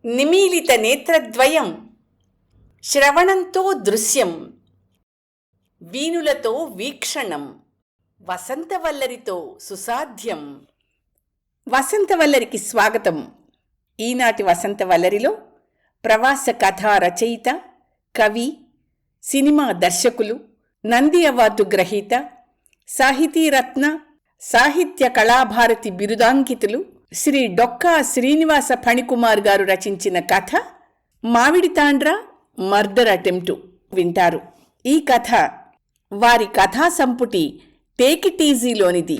నిమీలిత నేత్రద్వయం, శ్రవణంతో దృశ్యం, వీణులతో వీక్షణం, వసంతవల్లరితో సుసాధ్యం. వసంతవల్లరికి స్వాగతం. ఈనాటి వసంతవల్లరిలో ప్రవాస కథా రచయిత, కవి, సినిమా దర్శకులు, నంది అవార్డు గ్రహీత, సాహితీరత్న, సాహిత్య కళాభారతి బిరుదాంకితులు శ్రీ డొక్కా శ్రీనివాస ఫణికుమార్ గారు రచించిన కథ మామిడి తాండ్ర మర్డర్ అటెంప్టు వింటారు. ఈ కథ వారి కథా సంపుటి టేక్ ఇట్ ఈజీలోనిది.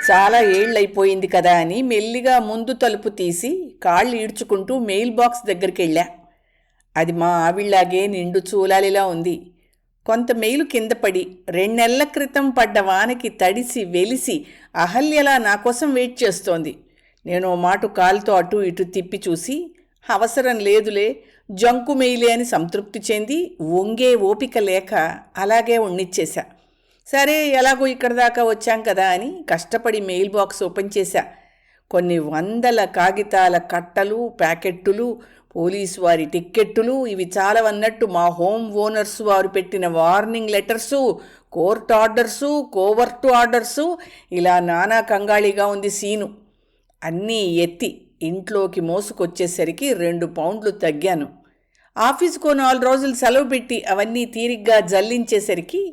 చాలా ఏళ్ళైపోయింది కదా అని మెల్లిగా ముందు తలుపు తీసి కాళ్ళు ఈడ్చుకుంటూ మెయిల్ బాక్స్ దగ్గరికి వెళ్ళా. అది మా ఆవిళ్లాగే నిండు చూలాలిలా ఉంది. కొంత మెయిలు కింద పడి 2 నెలల క్రితం పడ్డ వానకి తడిసి వెలిసి అహల్యలా నా కోసం వెయిట్ చేస్తోంది. నేను మాటు కాలుతో అటు ఇటు తిప్పి చూసి అవసరం లేదులే, జంకు మెయిలే అని సంతృప్తి చెంది వంగే ఓపిక లేక అలాగే ఉండిచ్చేశా. సరే, ఎలాగో ఇక్కడ దాకా వచ్చాం కదా అని కష్టపడి మెయిల్ బాక్స్ ఓపెన్ చేశా. కొన్ని వందల కాగితాల కట్టలు, ప్యాకెట్టులు, పోలీసు వారి టిక్కెట్టులు, ఇవి చాలవన్నట్టు మా హోమ్ ఓనర్స్ వారు పెట్టిన warning letters, court orders, covert orders, ఇలా నానా కంగాళిగా ఉంది సీను. అన్నీ ఎత్తి ఇంట్లోకి మోసుకొచ్చేసరికి 2 పౌండ్లు తగ్గాను. ఆఫీసుకో 4 రోజులు సెలవు పెట్టి అవన్నీ తీరిగ్గా జల్లించేసరికి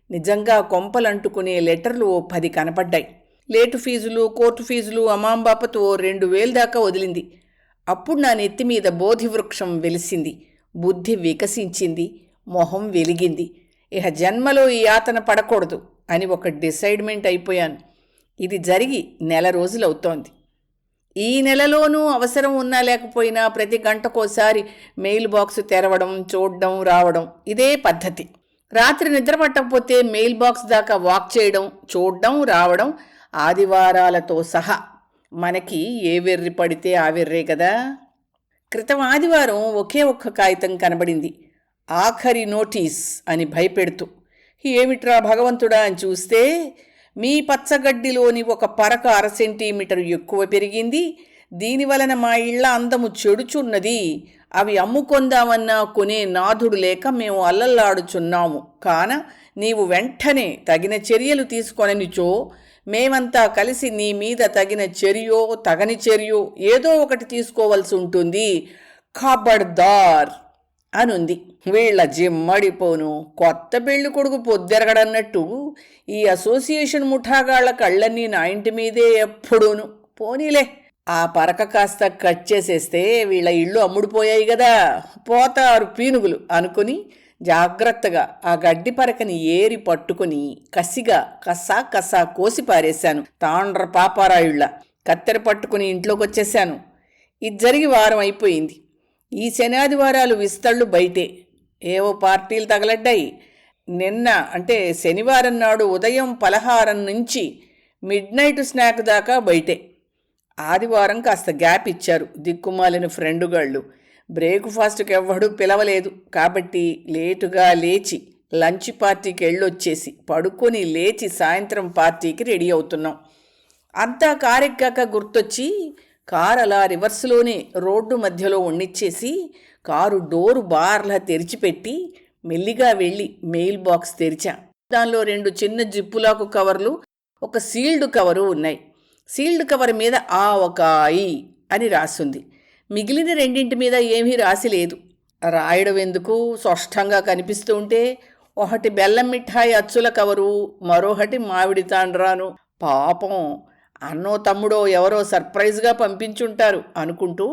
నిజంగా కొంపలంటుకునే లెటర్లు 10 కనపడ్డాయి. లేటు ఫీజులు, కోర్టు ఫీజులు, అమాంబాపతో 2,000 దాకా వదిలింది. అప్పుడు నా నెత్తి మీద బోధివృక్షం వెలిసింది, బుద్ధి వికసించింది, మొహం వెలిగింది. ఇహ జన్మలో ఈ యాతన పడకూడదు అని ఒక డిసైడ్మెంట్ అయిపోయాను. ఇది జరిగి 1 నెల రోజులవుతోంది. ఈ నెలలోనూ అవసరం ఉన్నా లేకపోయినా ప్రతి గంటకోసారి మెయిల్ బాక్స్ తెరవడం, చూడడం, రావడం ఇదే పద్ధతి. రాత్రి నిద్ర పట్టకపోతే మెయిల్ బాక్స్ దాకా వాక్ చేయడం, చూడడం, రావడం ఆదివారాలతో సహా. మనకి ఏ వెర్రి పడితే ఆ వెర్రే కదా. క్రితం ఆదివారం ఒకే ఒక్క కాగితం కనబడింది, ఆఖరి నోటీస్ అని భయపెడుతూ. ఏమిట్రా భగవంతుడా అని చూస్తే, మీ పచ్చగడ్డిలోని ఒక పరక 1/2 సెంటీమీటర్ ఎక్కువ పెరిగింది, దీనివలన మా ఇళ్ల అందము చెడుచున్నది, అవి అమ్ముకొందామన్నా కొనే నాథుడు లేక మేము అల్లల్లాడుచున్నాము, కాన నీవు వెంటనే తగిన చర్యలు తీసుకొననిచో మేమంతా కలిసి నీ మీద తగిన చర్యో తగని చర్యో ఏదో ఒకటి తీసుకోవాల్సి ఉంటుంది, ఖబర్దార్ అనుంది. వీళ్ల జిమ్మడిపోను. కొత్త పెళ్లి కొడుకు పొద్దెరగడన్నట్టు ఈ అసోసియేషన్ ముఠాగాళ్ల కళ్ళన్నీ నా ఇంటి మీదే ఎప్పుడూను. పోనీలే, ఆ పరక కాస్త కట్ చేసేస్తే వీళ్ళ ఇళ్ళు అమ్ముడుపోయాయి కదా, పోతారు పీనుగులు అనుకుని జాగ్రత్తగా ఆ గడ్డి పరకని ఏరి పట్టుకుని కసిగా కసా కోసి పారేశాను. తాండ్ర పాపారాయుళ్ళ కత్తెర పట్టుకుని ఇంట్లోకి వచ్చేశాను. ఇది జరిగి వారం అయిపోయింది. ఈ శనాదివారాలు విస్తళ్ళు బయటే. ఏవో పార్టీలు తగలడ్డాయి. నిన్న అంటే శనివారం నాడు ఉదయం పలహారం నుంచి మిడ్ నైట్ స్నాక్ దాకా బయటే. ఆదివారం కాస్త గ్యాప్ ఇచ్చారు దిక్కుమాలిన ఫ్రెండుగాళ్ళు. బ్రేక్ఫాస్ట్కి ఎవ్వడూ పిలవలేదు కాబట్టి లేటుగా లేచి లంచ్ పార్టీకి వెళ్ళొచ్చేసి పడుకొని లేచి సాయంత్రం పార్టీకి రెడీ అవుతున్నాం. అంతా కారెక్కాక గుర్తొచ్చి కారు అలా రివర్స్లోనే రోడ్డు మధ్యలో ఉండిచ్చేసి కారు డోరు బార్లా తెరిచిపెట్టి మెల్లిగా వెళ్ళి మెయిల్ బాక్స్ తెరిచా. దానిలో 2 చిన్న జిప్పులాకు కవర్లు, ఒక సీల్డ్ కవరు ఉన్నాయి. సీల్డ్ కవర్ మీద ఆవకాయి అని రాసుంది. మిగిలిన 2 మీద ఏమీ రాసి లేదు. రాయడం ఎందుకు, స్పష్టంగా కనిపిస్తూ ఉంటే. ఒకటి బెల్లం మిఠాయి అచ్చుల కవరు, మరొకటి మామిడి తాండ్రాను. పాపం అన్నో తమ్ముడో ఎవరో సర్ప్రైజ్గా పంపించుంటారు అనుకుంటూ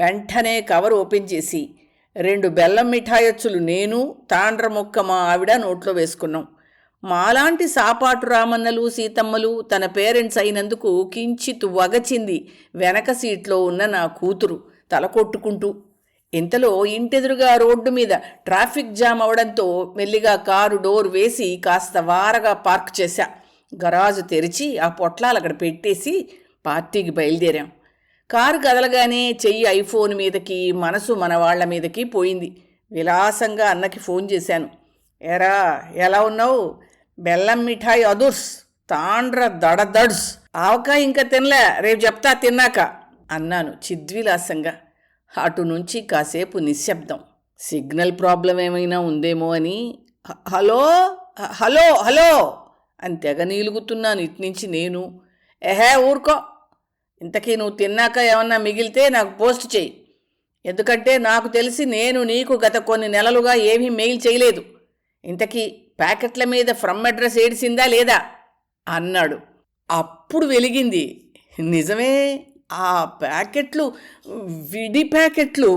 వెంటనే కవర్ ఓపెన్ చేసి 2 బెల్లం మిఠాయి అచ్చులు నేను, తాండ్ర మొక్క మా ఆవిడ నోట్లో వేసుకున్నాం. మాలాంటి సాపాటు రామన్నలు, సీతమ్మలు తన పేరెంట్స్ అయినందుకు కించిత్ వగచింది వెనక సీట్లో ఉన్న నా కూతురు తల కొట్టుకుంటూ. ఇంతలో ఇంటెదురుగా రోడ్డు మీద ట్రాఫిక్ జామ్ అవడంతో మెల్లిగా కారు డోర్ వేసి కాస్త వారగా పార్క్ చేశా. గరాజు తెరిచి ఆ పొట్లాలు అక్కడ పెట్టేసి పార్టీకి బయలుదేరాం. కారు కదలగానే చెయ్యి ఐఫోన్ మీదకి, మనసు మన వాళ్ల మీదకి పోయింది. విలాసంగా అన్నకి ఫోన్ చేశాను. ఎరా ఎలా ఉన్నావు? బెల్లం మిఠాయి అదుర్స్, తాండ్ర దడదడ్స్. ఆవకాయ ఇంకా తినలే, రేపు చెప్తా తిన్నాక అన్నాను చిద్విలాసంగా. అటు నుంచి కాసేపు నిశ్శబ్దం. సిగ్నల్ ప్రాబ్లం ఏమైనా ఉందేమో అని హలో హలో హలో అని తెగ నీలుగుతున్నాను ఇట్నుంచి నేను. ఎహే ఊరుకో, ఇంతకీ నువ్వు తిన్నాక ఏమన్నా మిగిలితే నాకు పోస్ట్ చెయ్యి. ఎందుకంటే నాకు తెలిసి నేను నీకు గత కొన్ని నెలలుగా ఏమీ మెయిల్ చేయలేదు. ఇంతకీ ప్యాకెట్ల మీద ఫ్రమ్ అడ్రస్ ఏడిసిందా లేదా అన్నాడు. అప్పుడు వెలిగింది. నిజమే, ఆ ప్యాకెట్లు విడి ప్యాకెట్లు.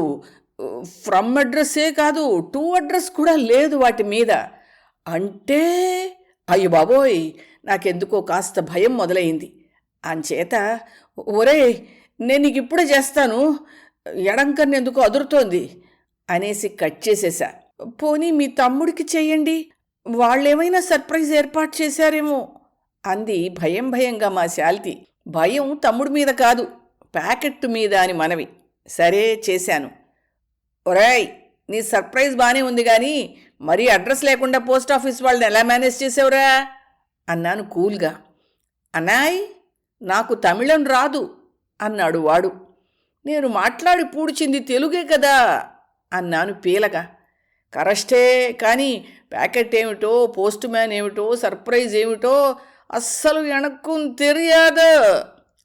ఫ్రమ్ అడ్రస్సే కాదు, టు అడ్రస్ కూడా లేదు వాటి మీద. అంటే అయ్యో బాబోయ్, నాకెందుకో కాస్త భయం మొదలైంది. అంచేత ఒరే నేను నీకు ఇప్పుడే చేస్తాను, ఎడంకన్నెందుకో అదురుతోంది అనేసి కట్ చేసేసా. పోనీ మీ తమ్ముడికి చెయ్యండి, వాళ్ళేమైనా సర్ప్రైజ్ ఏర్పాటు చేశారేమో అంది భయం భయంగా మా శాల్తి. భయం తమ్ముడి మీద కాదు, ప్యాకెట్ మీద అని మనవి. సరే చేశాను. ఒరేయ్, నీ సర్ప్రైజ్ బాగానే ఉంది కానీ మరీ అడ్రస్ లేకుండా పోస్ట్ ఆఫీస్ వాళ్ళని ఎలా మేనేజ్ చేసావురా అన్నాను కూల్గా. అన్నాయ్, నాకు తమిళం రాదు అన్నాడు వాడు. నేను మాట్లాడి పూడ్చింది తెలుగే కదా అన్నాను పీలగా. కరెస్టే, కానీ ప్యాకెట్ ఏమిటో, పోస్ట్ మ్యాన్ ఏమిటో, సర్ప్రైజ్ ఏమిటో అస్సలు ఎనక్కుం తెలియదు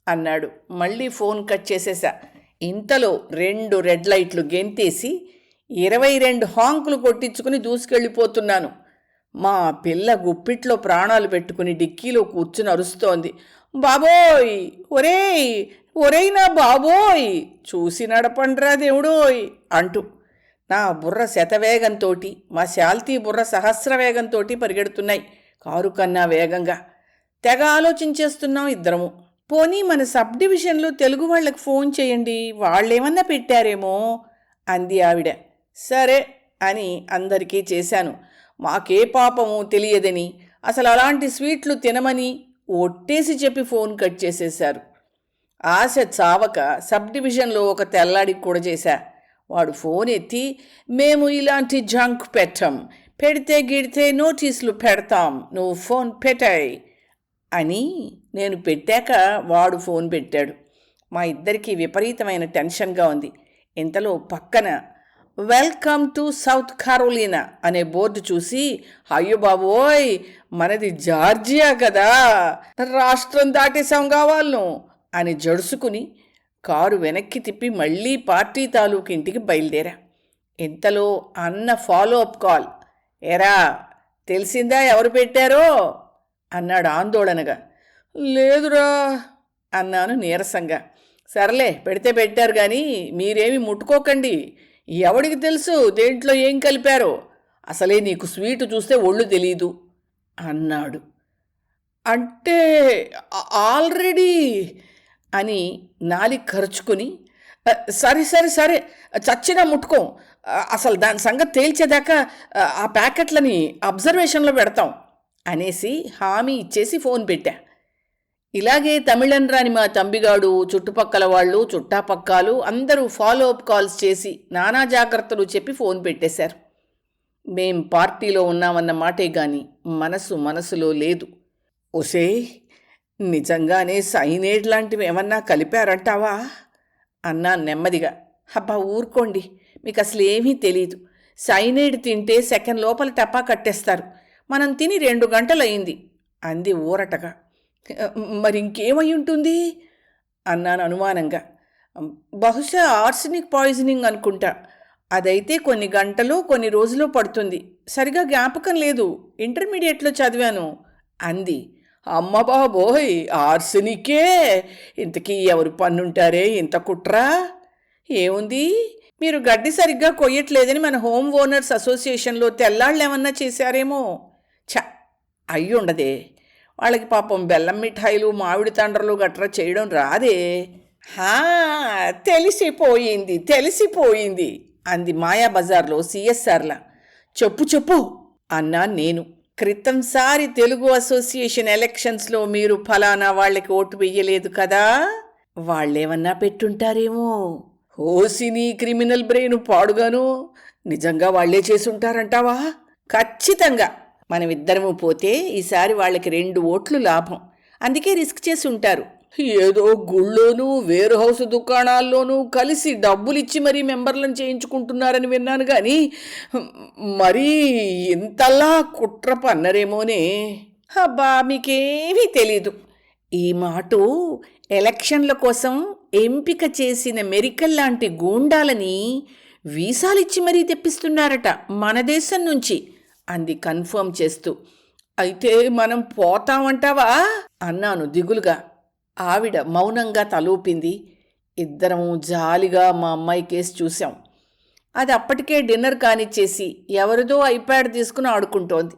అన్నాడు. మళ్ళీ ఫోన్ కట్ చేసేసా. ఇంతలో 2 రెడ్ లైట్లు గెంతేసి 22 హాంకులు కొట్టించుకుని దూసుకెళ్ళిపోతున్నాను. మా పిల్ల గుప్పిట్లో ప్రాణాలు పెట్టుకుని డిక్కీలో కూర్చుని అరుస్తోంది. బాబోయ్, ఒరేయ్ ఒరేయ్ నా బాబోయ్, చూసి నడపండ్రా దేవుడోయ్ అంటూ నా బుర్ర శతవేగంతో మా శాల్తీ బుర్ర సహస్రవేగంతో పరిగెడుతున్నాయి కారు కన్నా వేగంగా. తెగ ఆలోచించేస్తున్నాం ఇద్దరము. పోనీ మన సబ్ డివిజన్లో తెలుగు వాళ్ళకి ఫోన్ చేయండి, వాళ్ళేమన్నా పెట్టారేమో అంది ఆవిడ. సరే అని అందరికీ చేశాను. మాకే పాపము తెలియదని, అసలు అలాంటి స్వీట్లు తినమని ఒట్టేసి చెప్పి ఫోన్ కట్ చేసేశారు. ఆశ చావక సబ్ డివిజన్లో ఒక తెల్లాడికి కూడా చేశా. వాడు ఫోన్ ఎత్తి, మేము ఇలాంటి జంక్ పెట్టం, పెడితే గిడితే నోటీసులు పెడతాం, నువ్వు ఫోన్ పెట్టాయి అని. నేను పెట్టాక వాడు ఫోన్ పెట్టాడు. మా ఇద్దరికీ విపరీతమైన టెన్షన్గా ఉంది. ఇంతలో పక్కన వెల్కమ్ టు సౌత్ కరోలినా అనే బోర్డు చూసి, అయ్యో బాబోయ్, మనది జార్జియా కదా, రాష్ట్రం దాటేసాం కావాలను అని జడుసుకుని కారు వెనక్కి తిప్పి మళ్ళీ పార్టీ తాలూకు ఇంటికి బయలుదేరా. ఇంతలో అన్న ఫాలో అప్ కాల్. ఎరా తెలిసిందా ఎవరు పెట్టారో అన్నాడు ఆందోళనగా. లేదురా అన్నాను నీరసంగా. సర్లే, పెడితే పెట్టారు కానీ మీరేమి ముట్టుకోకండి, ఎవడికి తెలుసు దేంట్లో ఏం కలిపారో, అసలే నీకు స్వీటు చూస్తే ఒళ్ళు తెలీదు అన్నాడు. అంటే ఆల్రెడీ అని నాలిక ఖర్చుకుని, సరే సరే సరే చచ్చినా ముట్టుకోం, అసలు దాని సంగతి తేల్చేదాకా ఆ ప్యాకెట్లని అబ్జర్వేషన్లో పెడతాం అనేసి హామీ ఇచ్చేసి ఫోన్ పెట్టా. ఇలాగే తమిళన్ రాని మా తంబిగాడు, చుట్టుపక్కల వాళ్ళు, చుట్టాపక్కాలు అందరూ ఫాలో అప్ కాల్స్ చేసి నానా జాగ్రత్తలు చెప్పి ఫోన్ పెట్టేశారు. మేం పార్టీలో ఉన్నామన్న మాటే గాని మనసులో లేదు. ఒసే, నిజంగానే సైనేడ్ లాంటివి ఏమన్నా కలిపారంటావా అన్నా నెమ్మదిగా. అబ్బా ఊరుకోండి, మీకు అసలు ఏమీ తెలీదు. సైనేడ్ తింటే సెకండ్ లోపల టపా కట్టేస్తారు. మనం తిని 2 గంటలయింది అంది ఊరటగా. మరి ఇంకేమై ఉంటుంది అన్నాను అనుమానంగా. బహుశా ఆర్సెనిక్ పాయిజనింగ్ అనుకుంటా. అదైతే కొన్ని గంటలు కొన్ని రోజులు పడుతుంది, సరిగా జ్ఞాపకం లేదు, ఇంటర్మీడియట్లో చదివాను అంది. అమ్మ బాబోయ్, ఆర్సెనికే! ఇంతకీ ఎవరు పన్నుంటారే ఇంత కుట్రా? ఏముంది, మీరు గడ్డి సరిగ్గా కొయ్యట్లేదని మన హోమ్ ఓనర్స్ అసోసియేషన్లో తెల్లాళ్ళు ఏమన్నా చేశారేమో. అయ్యుండదే, వాళ్ళకి పాపం బెల్లం మిఠాయిలు, మామిడి తండ్రలు గట్రా చేయడం రాదే. తెలిసిపోయింది అంది మాయాబజార్లో సిఎస్ఆర్లా. చెప్పు అన్నా నేను. క్రితంసారి తెలుగు అసోసియేషన్ ఎలక్షన్స్లో మీరు ఫలానా వాళ్ళకి ఓటు వెయ్యలేదు కదా, వాళ్ళేమన్నా పెట్టుంటారేమో. హోసిని క్రిమినల్ బ్రెయిన్ పాడుగాను, నిజంగా వాళ్లే చేసుంటారంటావా ఖచ్చితంగా మనమిద్దరము పోతే ఈసారి వాళ్ళకి 2 ఓట్లు లాభం. అందుకే రిస్క్ చేసి ఉంటారు. ఏదో గుళ్ళోనూ వేరు హౌస్ దుకాణాల్లోనూ కలిసి డబ్బులిచ్చి మరీ మెంబర్లను చేయించుకుంటున్నారని విన్నాను, కానీ మరీ ఇంతలా కుట్ర పన్నరేమోనే. అబ్బా, మీకేమీ తెలీదు. ఈ మాట ఎలక్షన్ల కోసం ఎంపిక చేసిన మెరికల్ లాంటి గూండాలని వీసాలిచ్చి మరీ తెప్పిస్తున్నారట మన దేశం నుంచి అంది కన్ఫర్మ్ చేస్తూ. అయితే మనం పోతామంటావా అన్నాను దిగులుగా. ఆవిడ మౌనంగా తలూపింది. ఇద్దరం జాలిగా మా అమ్మాయి కేసు చూశాం. అది అప్పటికే డిన్నర్ కానిచ్చేసి ఎవరిదో ఐప్యాడ్ తీసుకుని ఆడుకుంటోంది.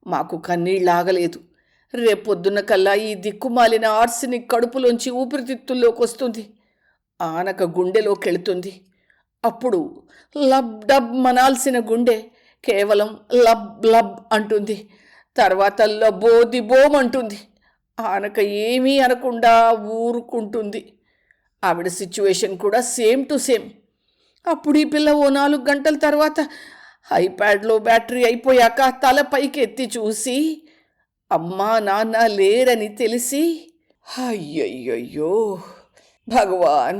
మాకు కన్నీళ్ళాగలేదు. రేపొద్దున్న కల్లా ఈ దిక్కుమాలిన ఆర్సిని కడుపులోంచి ఊపిరితిత్తుల్లోకి వస్తుంది, ఆనక గుండెలోకెళుతుంది. అప్పుడు లబ్ డబ్ మనాల్సిన గుండె కేవలం లబ్ లబ్ అంటుంది. తర్వాత లబో దిబోమంటుంది. ఆనక ఏమీ అనకుండా ఊరుకుంటుంది. ఆవిడ సిచ్యువేషన్ కూడా సేమ్ టు సేమ్. అప్పుడు ఈ పిల్ల ఓ 4 గంటల తర్వాత ఐప్యాడ్లో బ్యాటరీ అయిపోయాక తల పైకి ఎత్తి చూసి అమ్మా నాన్న లేరని తెలిసి, అయ్యయ్యో భగవాన్,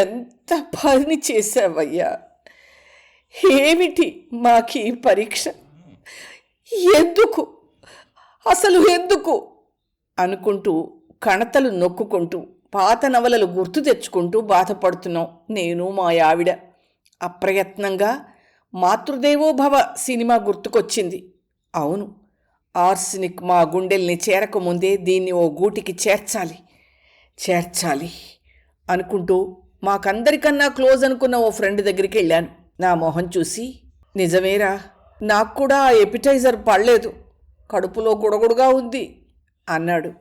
ఎంత పని చేశావయ్యా, ఏమిటి మాకీ పరీక్ష, ఎందుకు అసలు ఎందుకు అనుకుంటూ కణతలు నొక్కుంటూ పాత నవలలు గుర్తు తెచ్చుకుంటూ బాధపడుతున్నాం నేను మా ఆవిడ. అప్రయత్నంగా మాతృదేవోభవ సినిమా గుర్తుకొచ్చింది. అవును, ఆర్సినిక్ మా గుండెల్ని చేరకముందే దీన్ని ఓ గూటికి చేర్చాలి అనుకుంటూ మాకందరికన్నా క్లోజ్ అనుకున్న ఓ ఫ్రెండ్ దగ్గరికి వెళ్ళాను. నా మొహం చూసి, నిజమేరా, నాకు కూడా ఆ ఎపిటైజర్ పడలేదు, కడుపులో గుడగుడుగా ఉంది అన్నాడు.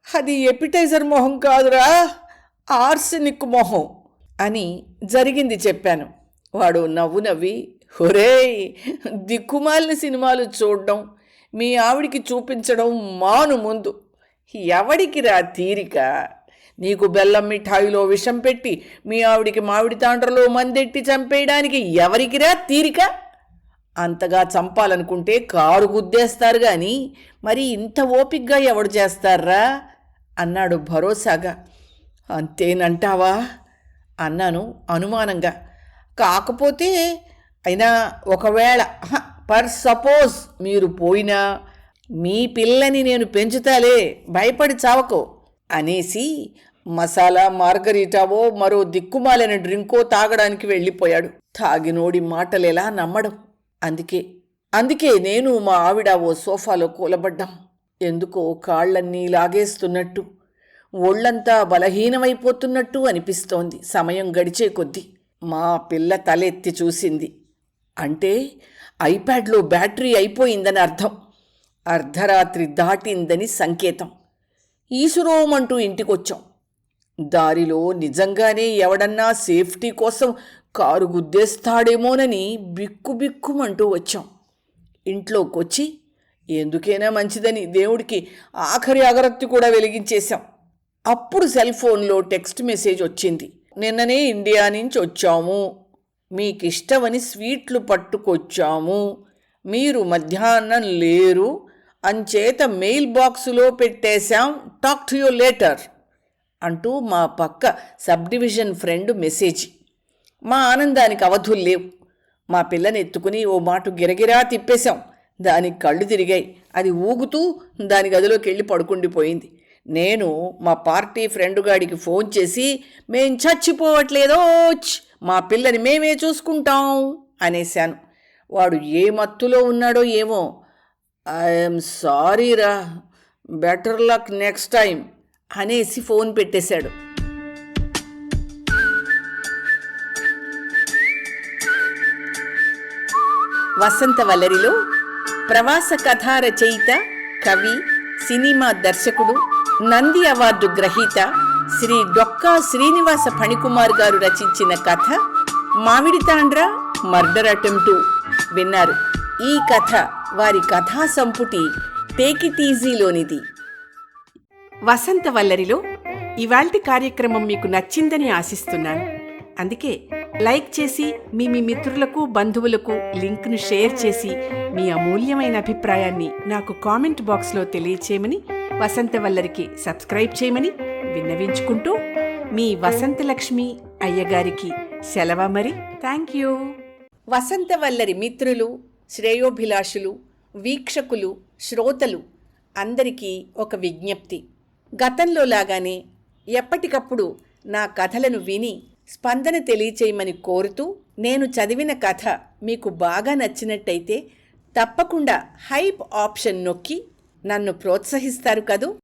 అది ఎపిటైజర్ మొహం కాదురా, ఆర్సినిక్ మొహం అని జరిగింది చెప్పాను. వాడు నవ్వు నవ్వి, ఒరేయ్, దిక్కుమాలిన సినిమాలు చూడడం మీ ఆవిడికి చూపించడం మాను ముందు. ఎవడికి రా తీరిక? నీకు బెల్లం మిఠాయిలో విషం పెట్టి మీ ఆవిడికి మామిడి తాండ్రలో మందెట్టి చంపేయడానికి ఎవరికి రా తీరిక? అంతగా చంపాలనుకుంటే కారు గుద్దేస్తారు కానీ మరి ఇంత ఓపిగ్గా ఎవడు చేస్తారా అన్నాడు భరోసాగా. అంతేనంటావా అన్నాను అనుమానంగా. కాకపోతే అయినా ఒకవేళ పర్ సపోజ్ మీరు పోయినా మీ పిల్లని నేను పెంచుతాలే, భయపడి చావకో అనేసి మసాలా మార్గరీటావో మరో దిక్కుమాలిన డ్రింకో తాగడానికి వెళ్ళిపోయాడు. తాగినోడి మాటలెలా నమ్మడం? అందుకే నేను మా ఆవిడ ఓ సోఫాలో కూలబడ్డాం. ఎందుకో కాళ్లన్నీ లాగేస్తున్నట్టు, ఒళ్ళంతా బలహీనమైపోతున్నట్టు అనిపిస్తోంది. సమయం గడిచే కొద్దీ మా పిల్ల తలెత్తి చూసింది. అంటే ఐప్యాడ్లో బ్యాటరీ అయిపోయిందని అర్థం. అర్ధరాత్రి దాటిందని సంకేతం. ఈసురోమంటూ ఇంటికొచ్చాం. దారిలో నిజంగానే ఎవడన్నా సేఫ్టీ కోసం కారు గుద్దేస్తాడేమోనని బిక్కుబిక్కుమంటూ వచ్చాం. ఇంట్లోకొచ్చి ఎందుకైనా మంచిదని దేవుడికి ఆఖరి అగరత్తి కూడా వెలిగించేశాం. అప్పుడు సెల్ ఫోన్లో టెక్స్ట్ మెసేజ్ వచ్చింది. నిన్ననే ఇండియా నుంచి వచ్చాము, మీకిష్టమని స్వీట్లు పట్టుకొచ్చాము, మీరు మధ్యాహ్నం లేరు, అంచేత మెయిల్ బాక్సులో పెట్టేశాం, టాక్ టు యూ లేటర్ అంటూ మా పక్క సబ్ డివిజన్ ఫ్రెండ్ మెసేజ్. మా ఆనందానికి అవధులు లేవు. మా పిల్లని ఎత్తుకుని ఓ మాట గిరగిరా తిప్పేశాం. దానికి కళ్ళు తిరిగాయి. అది ఊగుతూ దాని గదిలోకి వెళ్ళి పడుకుండిపోయింది. నేను మా పార్టీ ఫ్రెండుగాడికి ఫోన్ చేసి, మేం చచ్చిపోవట్లేదోచ్, మా పిల్లని మేమే చూసుకుంటాం అనేశాను. వాడు ఏ మత్తులో ఉన్నాడో ఏమో, ఐఎమ్ సారీరా, బెటర్ లక్ నెక్స్ట్ టైం అనేసి ఫోన్ పెట్టేశాడు. వసంతవల్లరిలో ప్రవాస కథా రచయిత, కవి, సినిమా దర్శకుడు, నంది అవార్డు గ్రహీత శ్రీ డొక్కా శ్రీనివాస ఫణికుమార్ గారు రచించిన కథ మామిడి తాండ్ర మర్డర్ అటెంప్టు విన్నారు. ఈ కథ వారి కథా సంపుటి టేక్ ఇట్ ఈజీలోనిది. వసంతవల్లరిలో ఇవాల్టి కార్యక్రమం మీకు నచ్చిందని ఆశిస్తున్నాను. అందుకే లైక్ చేసి మీ మిత్రులకు బంధువులకు లింక్ను షేర్ చేసి మీ అమూల్యమైన అభిప్రాయాన్ని నాకు కామెంట్ బాక్స్లో తెలియచేయమని, వసంతవల్లరికి సబ్స్క్రైబ్ చేయమని విన్నవించుకుంటూ మీ వసంతలక్ష్మి అయ్యగారికి సెలవు మరి. Thank you. వసంతవల్లరి మిత్రులు, శ్రేయోభిలాషులు, వీక్షకులు, శ్రోతలు అందరికీ ఒక విజ్ఞప్తి. గతంలో లాగానే ఎప్పటికప్పుడు నా కథలను విని స్పందన తెలియచేయమని కోరుతూ, నేను చదివిన కథ మీకు బాగా నచ్చినట్టయితే తప్పకుండా హైప్ ఆప్షన్ నొక్కి నన్ను ప్రోత్సహిస్తారు కదూ.